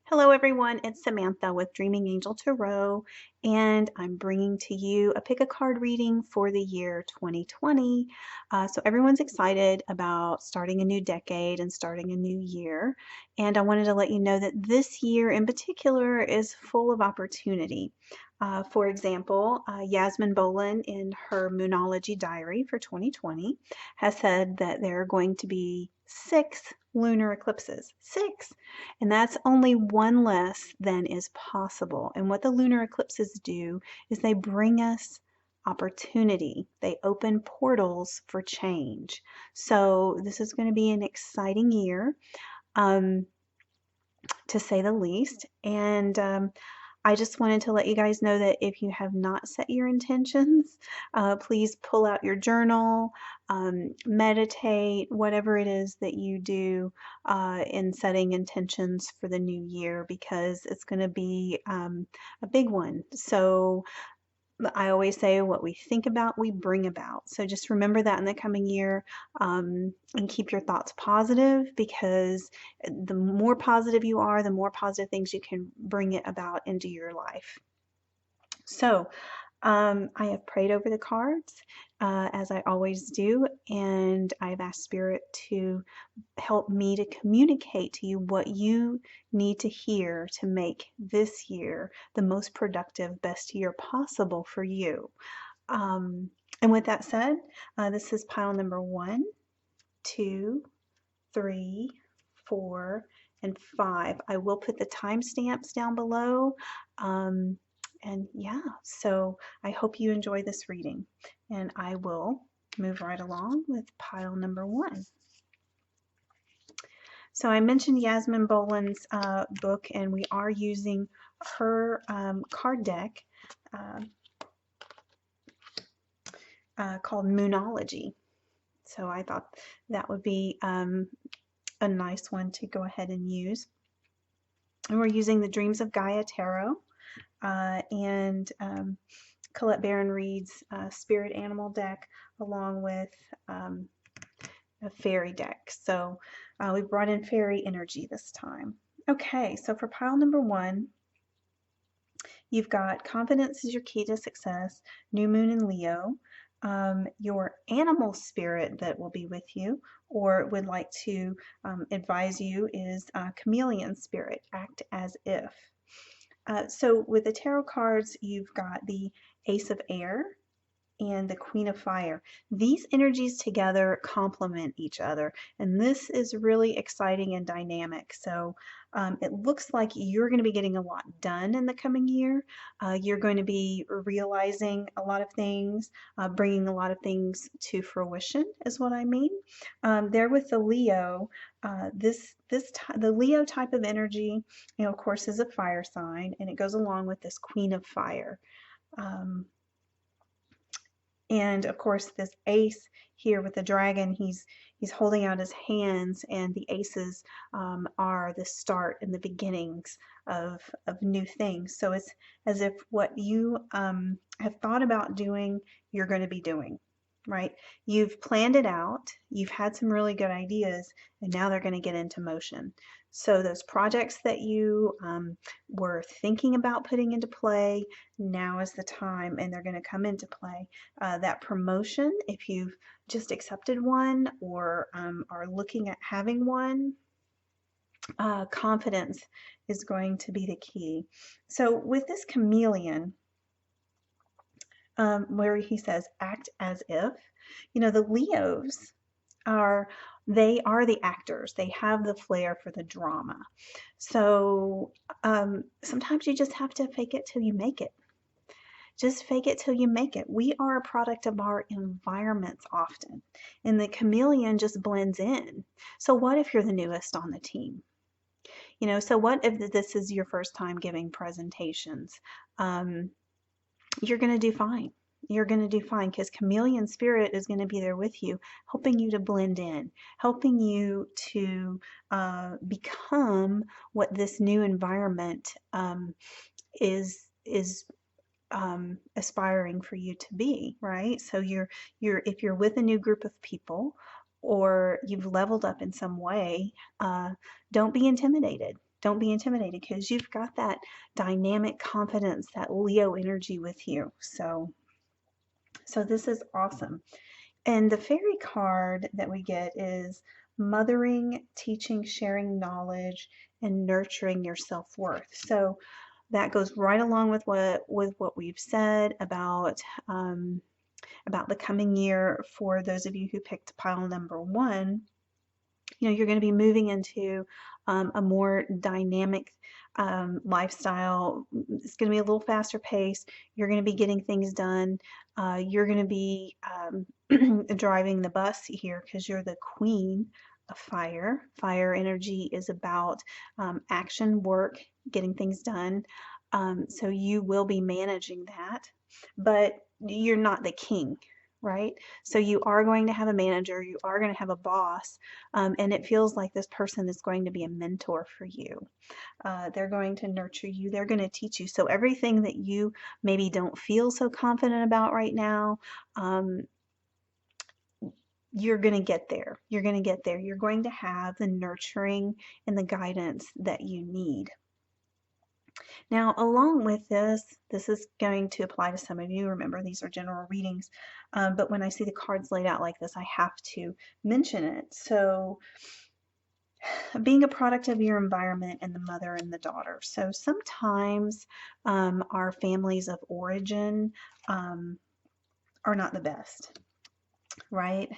Hello, everyone. It's Samantha with Dreaming Angel Tarot, and I'm bringing to you a pick a card reading for the year 2020. So, everyone's excited about starting a new decade and starting a new year. And I wanted to let you know that this year in particular is full of opportunity. For example, Yasmin Boland in her Moonology Diary for 2020 has said that there are going to be 6 lunar eclipses. 6! And that's only one less than is possible. And what the lunar eclipses do is they bring us opportunity. They open portals for change. So this is going to be an exciting year, um, to say the least. And I just wanted to let you guys know that if you have not set your intentions, please pull out your journal, meditate, whatever it is that you do in setting intentions for the new year, because it's going to be a big one. So I always say what we think about, we bring about. So just remember that in the coming year, and keep your thoughts positive, because the more positive you are, the more positive things you can bring it about into your life. So I have prayed over the cards, as I always do, and I've asked Spirit to help me to communicate to you what you need to hear to make this year the most productive, best year possible for you. And with that said, this is pile number 1, 2, 3, 4, and 5. I will put the timestamps down below. And yeah, so I hope you enjoy this reading. And I will move right along with pile number 1. So I mentioned Yasmin Boland's book, and we are using her card deck called Moonology. So I thought that would be a nice one to go ahead and use. And we're using the Dreams of Gaia Tarot and Colette Baron-Reid's Spirit Animal deck, along with a fairy deck. So we brought in fairy energy this time. Okay, so for pile number 1, you've got confidence is your key to success, new moon in Leo. Your animal spirit that will be with you or would like to advise you is chameleon spirit, act as if. So with the tarot cards, you've got the Ace of Air and the Queen of Fire. These energies together complement each other, and this is really exciting and dynamic. So it looks like you're going to be getting a lot done in the coming year. You're going to be realizing a lot of things, bringing a lot of things to fruition is what I mean. There with the Leo, the Leo type of energy, of course, is a fire sign, and it goes along with this Queen of Fire. And of course, this ace here with the dragon, he's holding out his hands, and the aces are the start and the beginnings of new things. So it's as if what you have thought about doing, you're going to be doing, right? You've planned it out, you've had some really good ideas, and now they're going to get into motion. So those projects that you were thinking about putting into play, now is the time, and they're going to come into play. That promotion, if you've just accepted one or are looking at having one, confidence is going to be the key. So with this chameleon, where he says act as if, the Leos are the actors. They have the flair for the drama. So sometimes you just have to fake it till you make it. Just fake it till you make it. We are a product of our environments often, and the chameleon just blends in. So what if you're the newest on the team? So what if this is your first time giving presentations? You're going to do fine. You're going to do fine, because chameleon spirit is going to be there with you, helping you to blend in, helping you to become what this new environment is aspiring for you to be, right? So if you're with a new group of people, or you've leveled up in some way, don't be intimidated. Don't be intimidated because you've got that dynamic confidence, that Leo energy with you. So this is awesome. And the fairy card that we get is mothering, teaching, sharing knowledge, and nurturing your self-worth. So that goes right along with what we've said about the coming year. For those of you who picked pile number 1, you're going to be moving into a more dynamic lifestyle. It's going to be a little faster pace. You're going to be getting things done. You're going to be driving the bus here because you're the queen of fire. Fire energy is about action, work, getting things done. So you will be managing that, but you're not the king, right? So you are going to have a manager, you are going to have a boss, and it feels like this person is going to be a mentor for you. They're going to nurture you, they're going to teach you. So everything that you maybe don't feel so confident about right now, you're going to get there. You're going to get there. You're going to have the nurturing and the guidance that you need. Now, along with this is going to apply to some of you. Remember, these are general readings, but when I see the cards laid out like this, I have to mention it. So, being a product of your environment and the mother and the daughter. So sometimes our families of origin are not the best, right?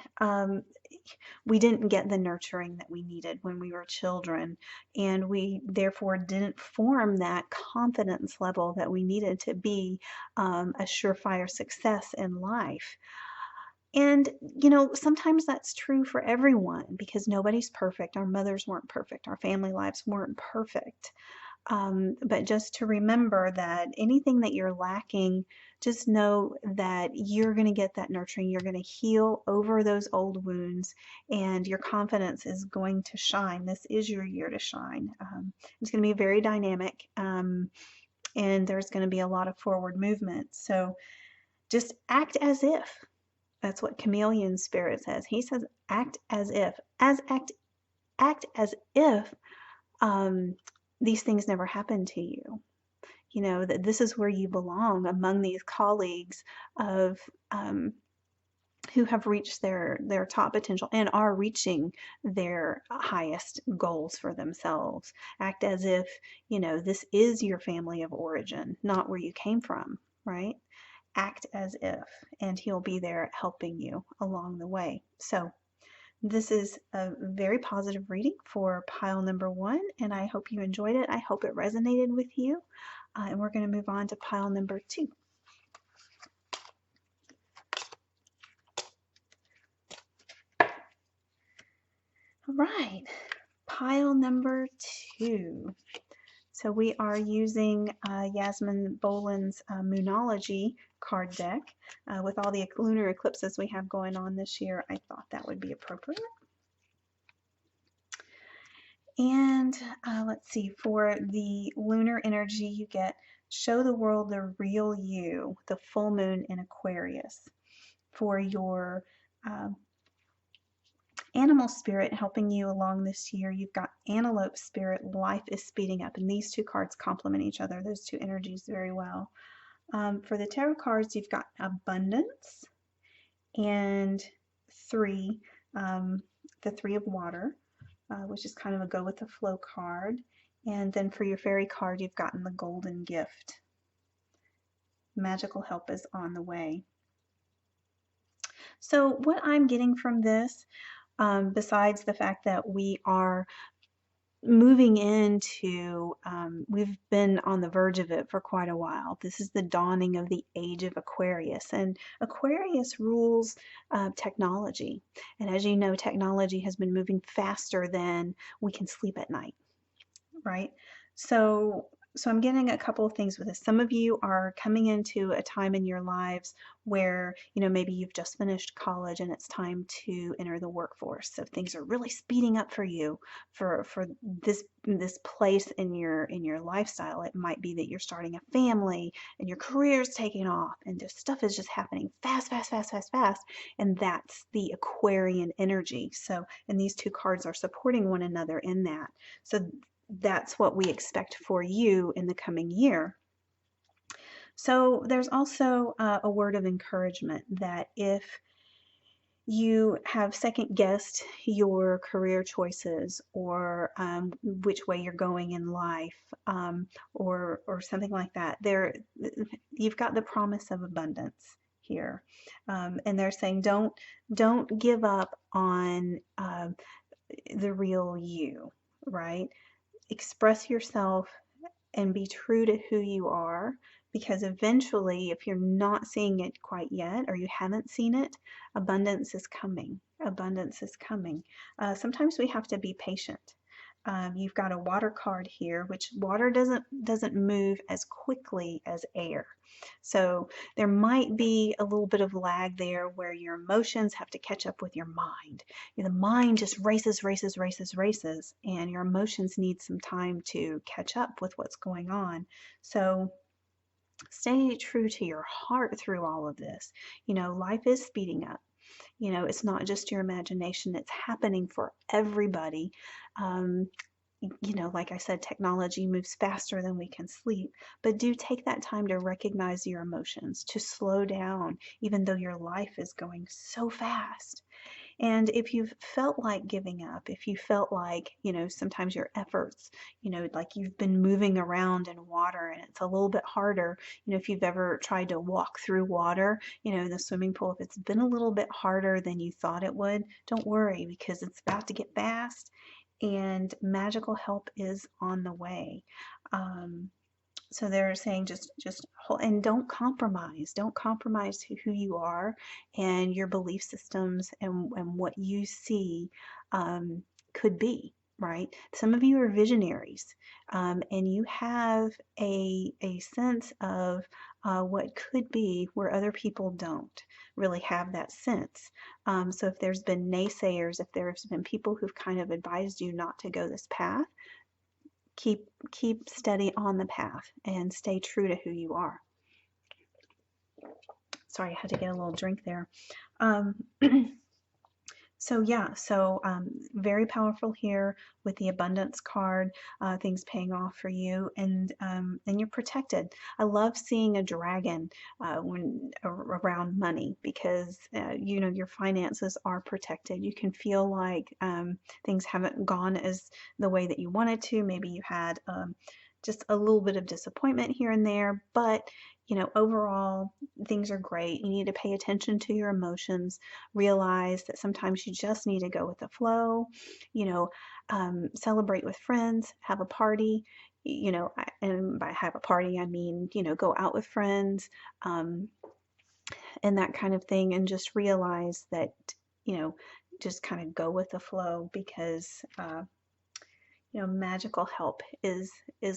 We didn't get the nurturing that we needed when we were children, and we therefore didn't form that confidence level that we needed to be a surefire success in life. And, sometimes that's true for everyone because nobody's perfect. Our mothers weren't perfect. Our family lives weren't perfect. But just to remember that anything that you're lacking, just know that you're going to get that nurturing. You're going to heal over those old wounds, and your confidence is going to shine. This is your year to shine. It's going to be very dynamic, and there's going to be a lot of forward movement. So just act as if. That's what Chameleon Spirit says. He says, act as if. Act as if these things never happened to you. That this is where you belong among these colleagues of who have reached their top potential and are reaching their highest goals for themselves. Act as if, this is your family of origin, not where you came from, right? Act as if, and he'll be there helping you along the way. So this is a very positive reading for pile number 1, and I hope you enjoyed it. I hope it resonated with you. And we're going to move on to pile number 2. All right, pile number 2. So we are using Yasmin Boland's Moonology card deck. With all the lunar eclipses we have going on this year, I thought that would be appropriate. And let's see, for the lunar energy, you get show the world the real you, the full moon in Aquarius. For your animal spirit helping you along this year, you've got antelope spirit, life is speeding up, and these two cards complement each other, those two energies very well. For the tarot cards, you've got abundance and 3, the 3 of water, which is kind of a go with the flow card. And then for your fairy card, you've gotten the golden gift. Magical help is on the way. So what I'm getting from this, besides the fact that we are moving into, we've been on the verge of it for quite a while. This is the dawning of the age of Aquarius, and Aquarius rules technology. And as you know, technology has been moving faster than we can sleep at night, right? So I'm getting a couple of things with this. Some of you are coming into a time in your lives where, maybe you've just finished college and it's time to enter the workforce. So things are really speeding up for you for this place in your lifestyle. It might be that you're starting a family and your career's taking off and just stuff is just happening fast. And that's the Aquarian energy. So, and these two cards are supporting one another in that. So that's what we expect for you in the coming year. So there's also a word of encouragement that if you have second guessed your career choices, or which way you're going in life, or something like that, you've got the promise of abundance here, and they're saying don't give up on the real you, right? Express yourself and be true to who you are, because eventually, if you're not seeing it quite yet, or you haven't seen it, abundance is coming. Abundance is coming. Sometimes we have to be patient. You've got a water card here, which water doesn't move as quickly as air. So there might be a little bit of lag there where your emotions have to catch up with your mind. The mind just races, races, races, races, and your emotions need some time to catch up with what's going on. So stay true to your heart through all of this. Life is speeding up. It's not just your imagination, it's happening for everybody. Like I said, technology moves faster than we can sleep, but do take that time to recognize your emotions, to slow down, even though your life is going so fast. And if you've felt like giving up, if you felt like, sometimes your efforts, like you've been moving around in water and it's a little bit harder, if you've ever tried to walk through water, in the swimming pool, if it's been a little bit harder than you thought it would, don't worry, because it's about to get fast and magical help is on the way. So they're saying just hold, and don't compromise who you are and your belief systems, and what you see could be, right? Some of you are visionaries, and you have a sense of what could be, where other people don't really have that sense. So if there's been naysayers, if there's been people who've kind of advised you not to go this path, keep steady on the path and stay true to who you are. Sorry, I had to get a little drink there. So yeah, very powerful here with the abundance card, things paying off for you, and you're protected. I love seeing a dragon around money, because your finances are protected. You can feel like things haven't gone as the way that you wanted to. Maybe you had just a little bit of disappointment here and there, but overall things are great. You need to pay attention to your emotions, realize that sometimes you just need to go with the flow, celebrate with friends, have a party, and by have a party, I mean, go out with friends, and that kind of thing, and just realize that, just kind of go with the flow, because magical help is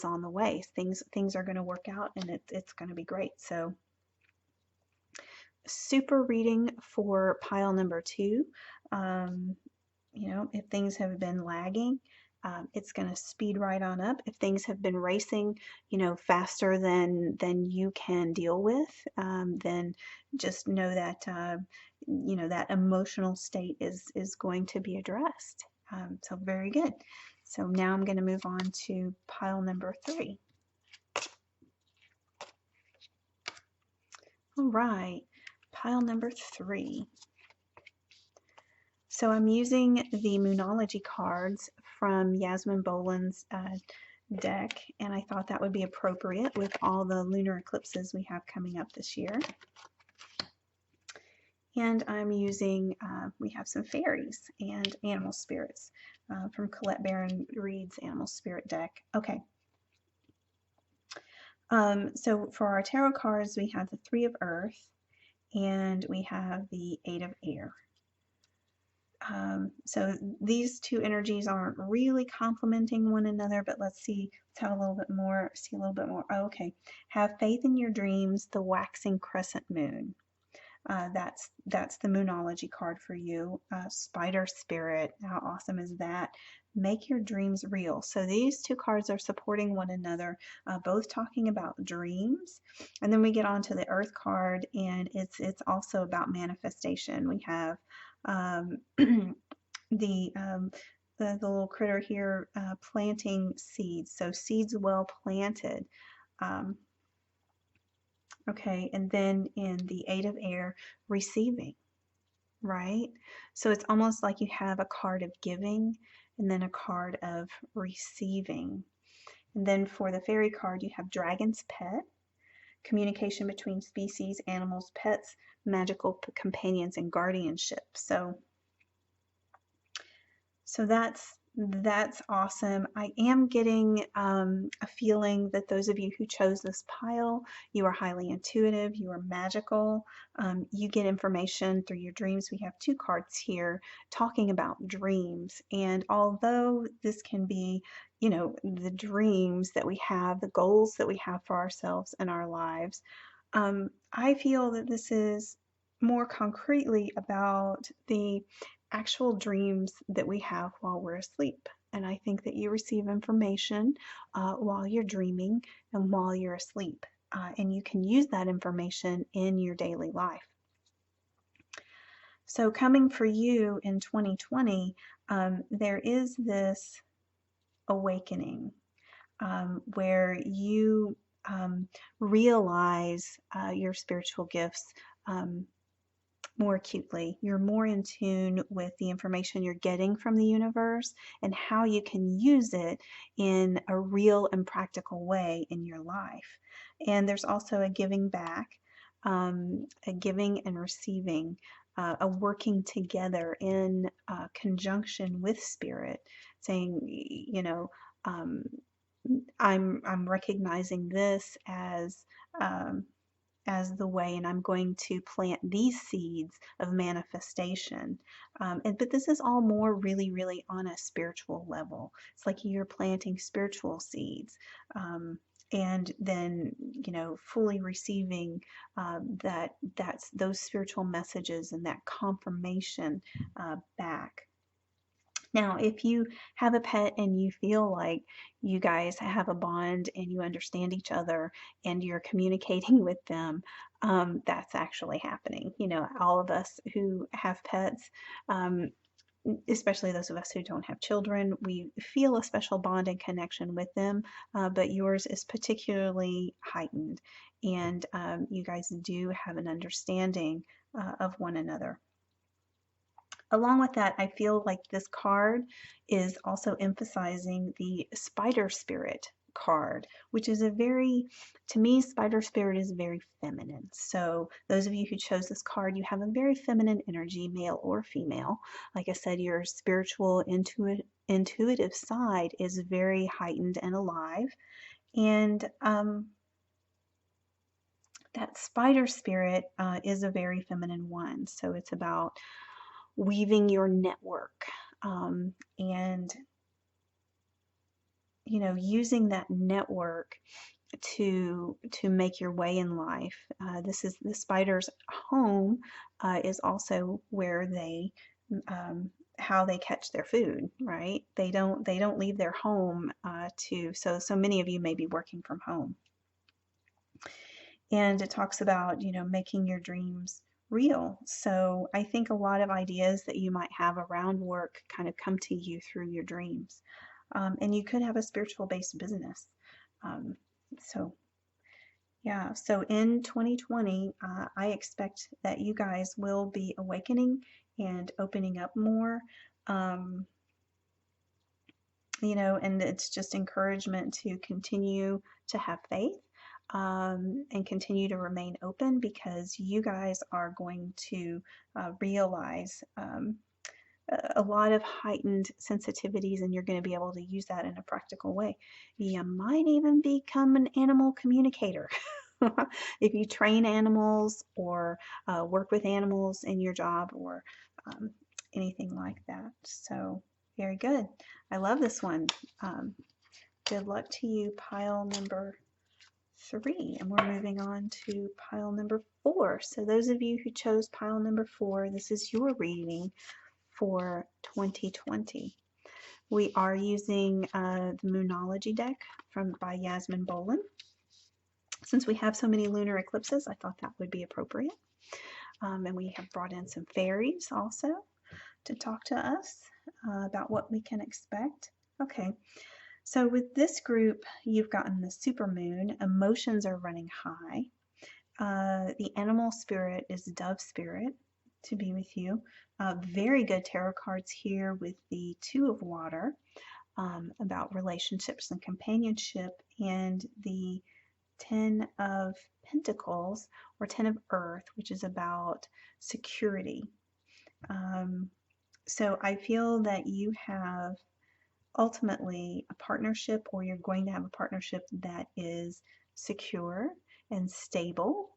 on the way. Things are going to work out, and it's going to be great. So super reading for pile number 2. If things have been lagging, it's going to speed right on up. If things have been racing, faster than you can deal with, then just know that that emotional state is going to be addressed. So very good. So now I'm going to move on to pile number 3. All right, pile number 3. So I'm using the Moonology cards from Yasmin Boland's deck, and I thought that would be appropriate with all the lunar eclipses we have coming up this year. And I'm using, we have some fairies and animal spirits from Colette Baron-Reid's Animal Spirit deck. Okay. So for our tarot cards, we have the 3 of Earth, and we have the 8 of Air. So these two energies aren't really complementing one another, but let's have a little bit more, Oh, okay. Have faith in your dreams, the waxing crescent moon. That's the Moonology card for you. Spider Spirit, how awesome is that? Make your dreams real. So these two cards are supporting one another, both talking about dreams. And then we get on to the Earth card, and it's also about manifestation. We have the the little critter here planting seeds. So seeds well planted. Um, okay, and then in the Eight of Air, receiving, right? So it's almost like you have a card of giving and then a card of receiving. And then for the fairy card, you have Dragon's Pet, communication between species, animals, pets, magical companions, and guardianship. So that's awesome. I am getting a feeling that those of you who chose this pile, you are highly intuitive, you are magical, you get information through your dreams. We have two cards here talking about dreams. And although this can be, you know, the dreams that we have, the goals that we have for ourselves and our lives, I feel that this is more concretely about the actual dreams that we have while we're asleep. And I think that you receive information while you're dreaming and while you're asleep. And you can use that information in your daily life. So, coming for you in 2020, there is this awakening where you realize your spiritual gifts more acutely. You're more in tune with the information you're getting from the universe and how you can use it in a real and practical way in your life. And there's also a giving back, a giving and receiving, a working together in conjunction with spirit, saying, you know, um, I'm recognizing this as the way, and I'm going to plant these seeds of manifestation. But this is all more really on a spiritual level. It's like you're planting spiritual seeds. And then, you know, fully receiving that's those spiritual messages and that confirmation back. Now, if you have a pet and you feel like you guys have a bond and you understand each other and you're communicating with them, that's actually happening. You know, all of us who have pets, um, especially those of us who don't have children, we feel a special bond and connection with them, but yours is particularly heightened, and you guys do have an understanding of one another. Along with that, I feel like this card is also emphasizing the spider spirit card, which is to me, spider spirit is very feminine. So those of you who chose this card, you have a very feminine energy, male or female. Like I said, your spiritual, intuitive side is very heightened and alive. And that spider spirit is a very feminine one. So it's about weaving your network, and you know, using that network to make your way in life. This is the spider's home, is also where they how they catch their food, right? They don't leave their home so many of you may be working from home. And it talks about, you know, making your dreams real. So I think a lot of ideas that you might have around work kind of come to you through your dreams. And you could have a spiritual based business. Um, so yeah, so in 2020, I expect that you guys will be awakening and opening up more. Um, you know, and it's just encouragement to continue to have faith, and continue to remain open, because you guys are going to realize a lot of heightened sensitivities, and you're going to be able to use that in a practical way. You might even become an animal communicator. If you train animals or work with animals in your job, or anything like that. So very good. I love this one. Good luck to you, pile number 3. And we're moving on to pile number 4. So those of you who chose pile number 4, this is your reading for 2020. We are using the Moonology deck by Yasmin Boland. Since we have so many lunar eclipses, I thought that would be appropriate. And we have brought in some fairies also to talk to us about what we can expect. Okay, so with this group, you've gotten the supermoon. Emotions are running high. The animal spirit is dove spirit to be with you. Very good tarot cards here with the Two of Water about relationships and companionship, and the Ten of Pentacles or Ten of Earth, which is about security. So I feel that you have ultimately a partnership, or you're going to have a partnership that is secure and stable.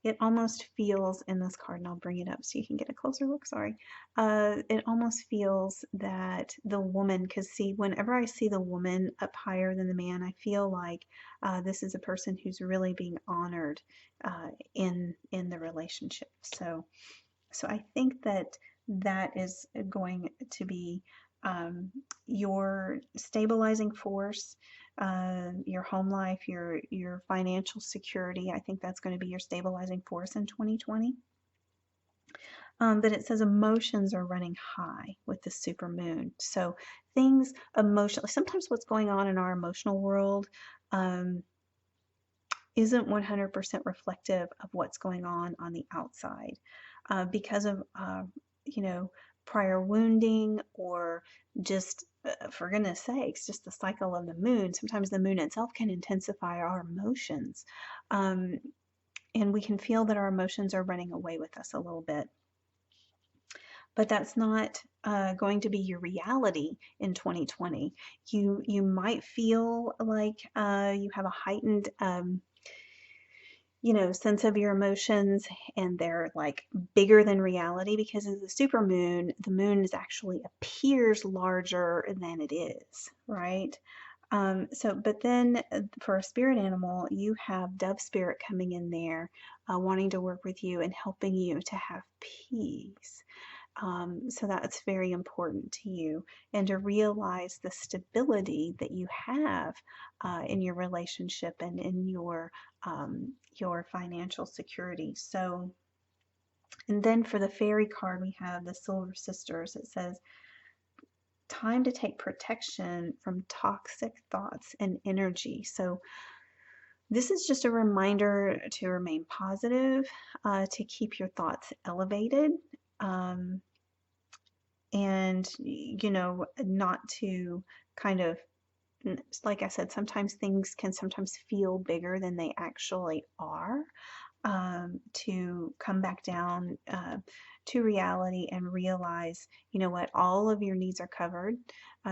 It almost feels in this card, and I'll bring it up so you can get a closer look, sorry. It almost feels that the woman, because see, whenever I see the woman up higher than the man, I feel like this is a person who's really being honored in the relationship. So I think that that is going to be your stabilizing force, your home life, your financial security. I think that's going to be your stabilizing force in 2020. But it says emotions are running high with the super moon. So things emotionally, sometimes what's going on in our emotional world isn't 100% reflective of what's going on the outside because of, prior wounding, or just, for goodness sakes, just the cycle of the moon. Sometimes the moon itself can intensify our emotions. And we can feel that our emotions are running away with us a little bit. But that's not going to be your reality in 2020. You might feel like you have a heightened sense of your emotions, and they're like bigger than reality, because as the super moon, the moon is actually appears larger than it is, right? But then for a spirit animal, you have dove spirit coming in there, wanting to work with you and helping you to have peace. So that's very important to you, and to realize the stability that you have in your relationship and in your financial security. So, and then for the fairy card, we have the Silver Sisters. It says, time to take protection from toxic thoughts and energy. So this is just a reminder to remain positive, to keep your thoughts elevated. And not to kind of, like I said, sometimes things can sometimes feel bigger than they actually are. To come back down to reality and realize, what, all of your needs are covered.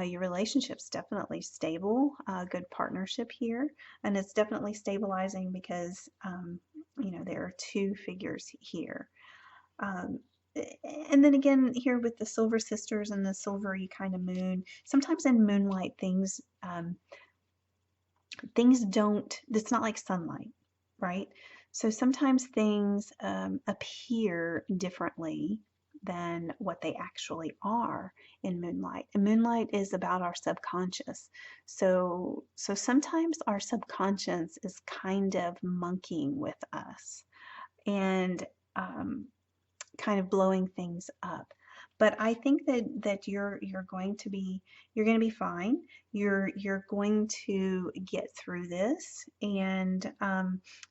Your relationship's definitely stable, good partnership here, and it's definitely stabilizing because there are two figures here. And then again, here with the Silver Sisters and the silvery kind of moon, sometimes in moonlight things don't, it's not like sunlight, right? So sometimes things appear differently than what they actually are in moonlight. And moonlight is about our subconscious. So sometimes our subconscious is kind of monkeying with us, and kind of blowing things up. But I think that you're going to be fine. You're going to get through this, and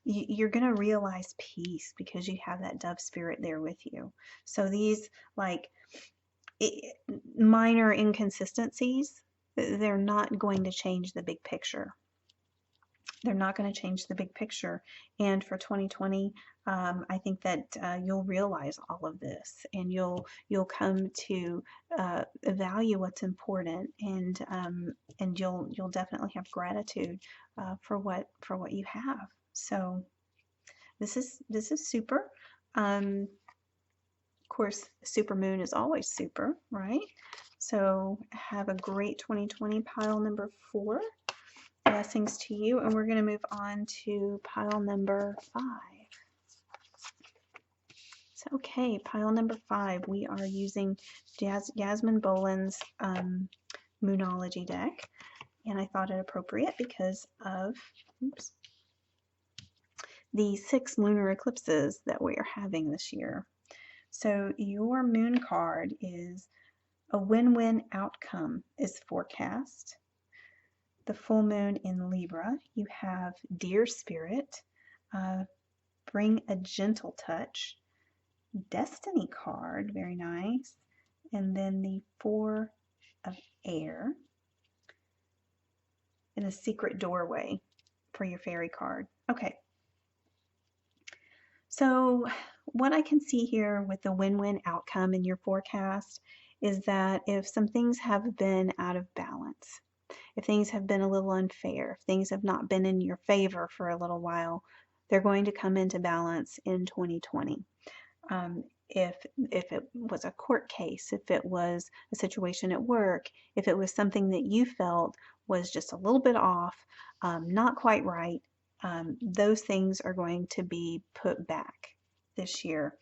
you're going to realize peace because you have that dove spirit there with you. So these like minor inconsistencies, they're not going to change the big picture. They're not going to change the big picture. And for 2020, I think that you'll realize all of this, and you'll come to value what's important, and you'll definitely have gratitude for what you have. So this is super. Of course, super moon is always super, right? So have a great 2020, pile number 4. Blessings to you, and we're going to move on to pile number 5. So, okay, pile number 5, we are using Yasmin Boland's Moonology deck, and I thought it appropriate because of the 6 lunar eclipses that we are having this year. So your moon card is a win-win outcome is forecast. The full moon in Libra, you have Dear Spirit, bring a gentle touch. Destiny card, very nice. And then the Four of Air and a secret doorway for your fairy card. Okay. So what I can see here with the win-win outcome in your forecast is that if some things have been out of balance, if things have been a little unfair, if things have not been in your favor for a little while, they're going to come into balance in 2020. If it was a court case, if it was a situation at work, if it was something that you felt was just a little bit off, not quite right, those things are going to be put back this year.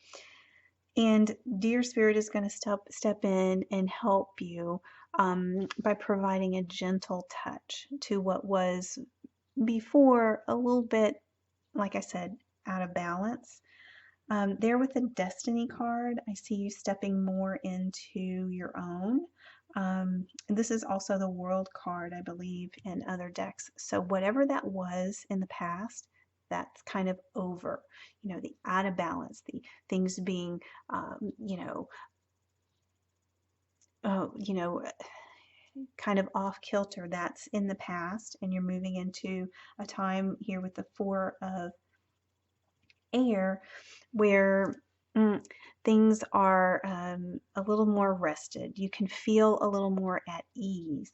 And Dear Spirit is going to step in and help you by providing a gentle touch to what was before a little bit, like I said, out of balance. There with the Destiny card, I see you stepping more into your own. This is also the World card, I believe, in other decks. So whatever that was in the past, that's kind of over. You know, the out of balance, the things being, kind of off kilter, that's in the past, and you're moving into a time here with the Four of Air where things are a little more rested. You can feel a little more at ease.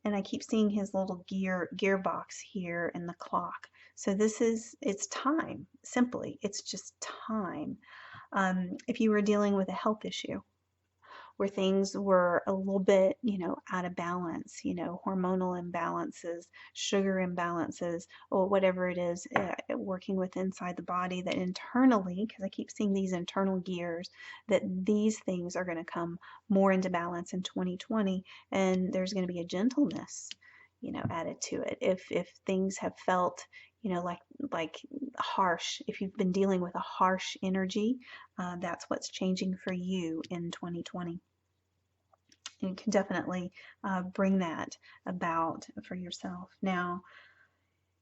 And I keep seeing his little gearbox here in the clock. So it's time, simply. It's just time. If you were dealing with a health issue, where things were a little bit, out of balance, hormonal imbalances, sugar imbalances, or whatever it is working with inside the body, that internally, because I keep seeing these internal gears, that these things are going to come more into balance in 2020, and there's going to be a gentleness, added to it. If things have felt, like harsh, if you've been dealing with a harsh energy, that's what's changing for you in 2020. And you can definitely bring that about for yourself. Now,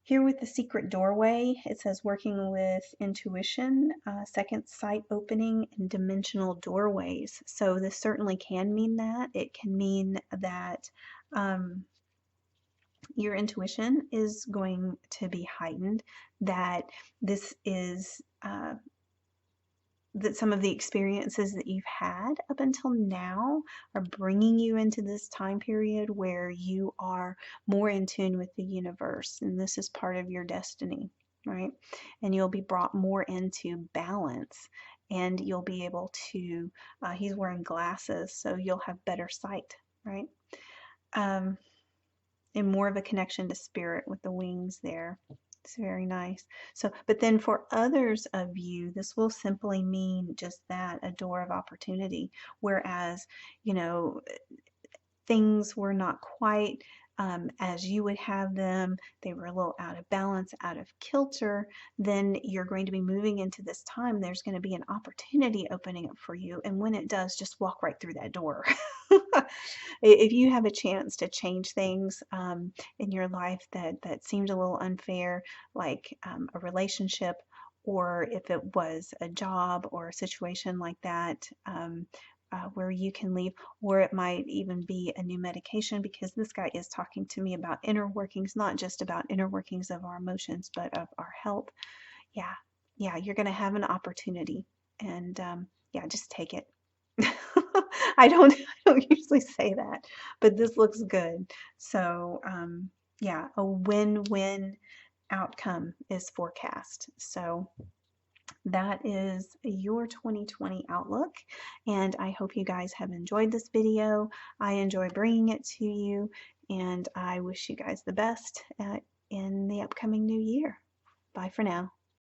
here with the secret doorway, it says working with intuition, second sight opening, and dimensional doorways. So this certainly can mean that. It can mean that your intuition is going to be heightened, that this is that some of the experiences that you've had up until now are bringing you into this time period where you are more in tune with the universe, and this is part of your destiny, right? And you'll be brought more into balance, and you'll be able to, he's wearing glasses, so you'll have better sight, right? And more of a connection to spirit with the wings there. It's very nice. So, but then for others of you, this will simply mean just that, a door of opportunity. Whereas, things were not quite as you would have them, they were a little out of balance, out of kilter, then you're going to be moving into this time. There's going to be an opportunity opening up for you. And when it does, just walk right through that door. If you have a chance to change things in your life that seemed a little unfair, like a relationship, or if it was a job or a situation like that, where you can leave, or it might even be a new medication, because this guy is talking to me about inner workings, not just about inner workings of our emotions, but of our health. Yeah, you're going to have an opportunity, and just take it. I don't usually say that, but this looks good. So a win-win outcome is forecast. So that is your 2020 outlook, and I hope you guys have enjoyed this video. I enjoy bringing it to you, and I wish you guys the best in the upcoming new year. Bye for now.